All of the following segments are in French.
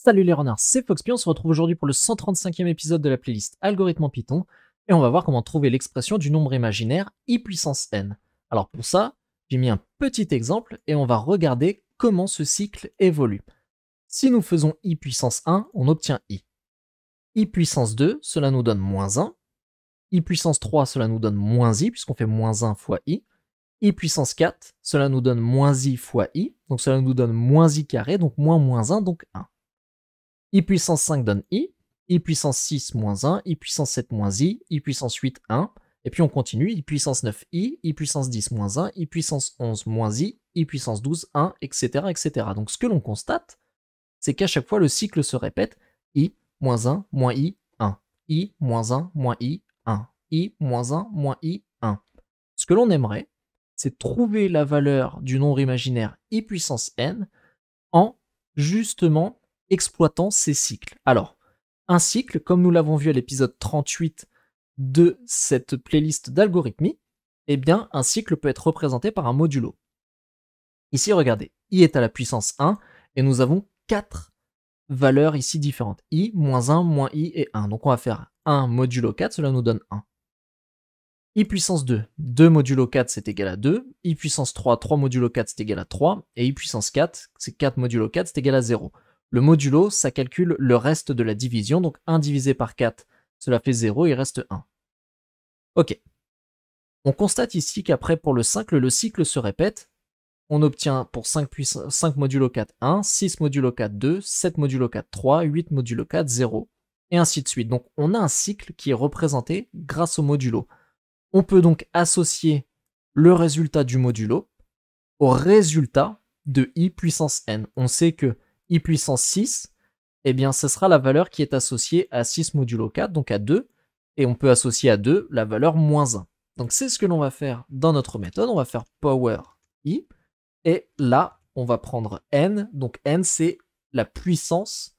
Salut les renards, c'est Foxpy, on se retrouve aujourd'hui pour le 135e épisode de la playlist Algorithme en Python, et on va voir comment trouver l'expression du nombre imaginaire i puissance n. Alors pour ça, j'ai mis un petit exemple, et on va regarder comment ce cycle évolue. Si nous faisons i puissance 1, on obtient i. I puissance 2, cela nous donne moins 1. I puissance 3, cela nous donne moins i, puisqu'on fait moins 1 fois i. I puissance 4, cela nous donne moins i fois i, donc cela nous donne moins i carré, donc moins 1, donc 1. I puissance 5 donne i puissance 6 moins 1, i puissance 7 moins i puissance 8 1, et puis on continue, i puissance 9 i puissance 10 moins 1, i puissance 11 moins i puissance 12 1, etc. etc. Donc ce que l'on constate, c'est qu'à chaque fois le cycle se répète, i moins 1 moins i 1, i moins 1 moins i 1, i moins 1 moins i 1. Ce que l'on aimerait, c'est trouver la valeur du nombre imaginaire i puissance n en justement exploitant ces cycles. Alors, un cycle, comme nous l'avons vu à l'épisode 38 de cette playlist d'algorithmie, eh bien, un cycle peut être représenté par un modulo. Ici, regardez, i est à la puissance 1, et nous avons 4 valeurs ici différentes. i, moins 1, moins i et 1. Donc on va faire 1 modulo 4, cela nous donne 1. I puissance 2, 2 modulo 4 c'est égal à 2, i puissance 3, 3 modulo 4 c'est égal à 3, et i puissance 4, c'est 4 modulo 4 c'est égal à 0. Le modulo, ça calcule le reste de la division, donc 1 divisé par 4, cela fait 0, il reste 1. Ok. On constate ici qu'après pour le 5, le cycle se répète. On obtient pour 5 modulo 4, 1, 6 modulo 4, 2, 7 modulo 4, 3, 8 modulo 4, 0, et ainsi de suite. Donc on a un cycle qui est représenté grâce au modulo. On peut donc associer le résultat du modulo au résultat de i puissance n. On sait que i puissance 6, eh bien, ce sera la valeur qui est associée à 6 modulo 4, donc à 2, et on peut associer à 2 la valeur moins 1. Donc c'est ce que l'on va faire dans notre méthode, on va faire power i, et là, on va prendre n, donc n c'est la puissance,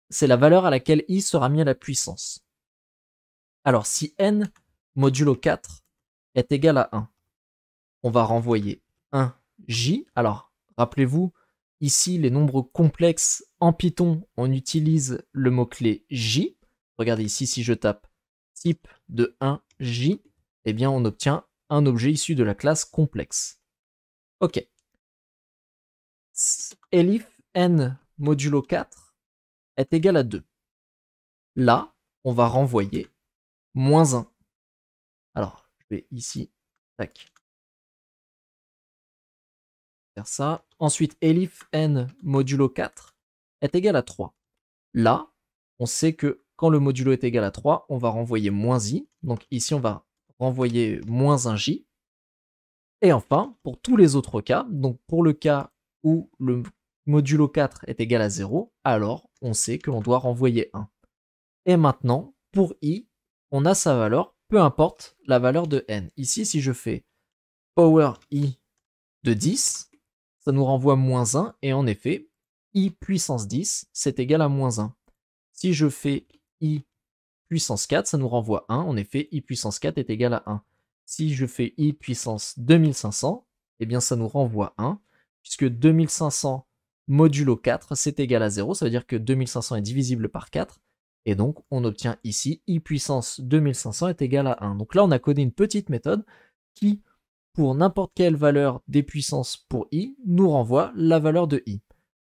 c'est la valeur à laquelle i sera mis à la puissance. Alors si n modulo 4 est égal à 1, on va renvoyer 1j. Alors, rappelez-vous, ici, les nombres complexes en Python, on utilise le mot-clé j. Regardez ici, si je tape type de 1j, eh bien, on obtient un objet issu de la classe complexe. Ok. Elif n modulo 4 est égal à 2. Là, on va renvoyer moins 1. Alors, je vais ici, tac, faire ça. Ensuite, elif n modulo 4 est égal à 3. Là, on sait que quand le modulo est égal à 3, on va renvoyer moins i. Donc ici, on va renvoyer moins 1j. Et enfin, pour tous les autres cas, donc pour le cas où le modulo 4 est égal à 0, alors on sait que l'on doit renvoyer 1. Et maintenant, pour i, on a sa valeur, peu importe la valeur de n. Ici, si je fais power i de 10, ça nous renvoie moins 1, et en effet, i puissance 10, c'est égal à moins 1. Si je fais i puissance 4, ça nous renvoie 1, en effet, i puissance 4 est égal à 1. Si je fais i puissance 2500, eh bien ça nous renvoie 1, puisque 2500 modulo 4, c'est égal à 0, ça veut dire que 2500 est divisible par 4, et donc on obtient ici i puissance 2500 est égal à 1. Donc là, on a codé une petite méthode qui, pour n'importe quelle valeur des puissances pour i, nous renvoie la valeur de i.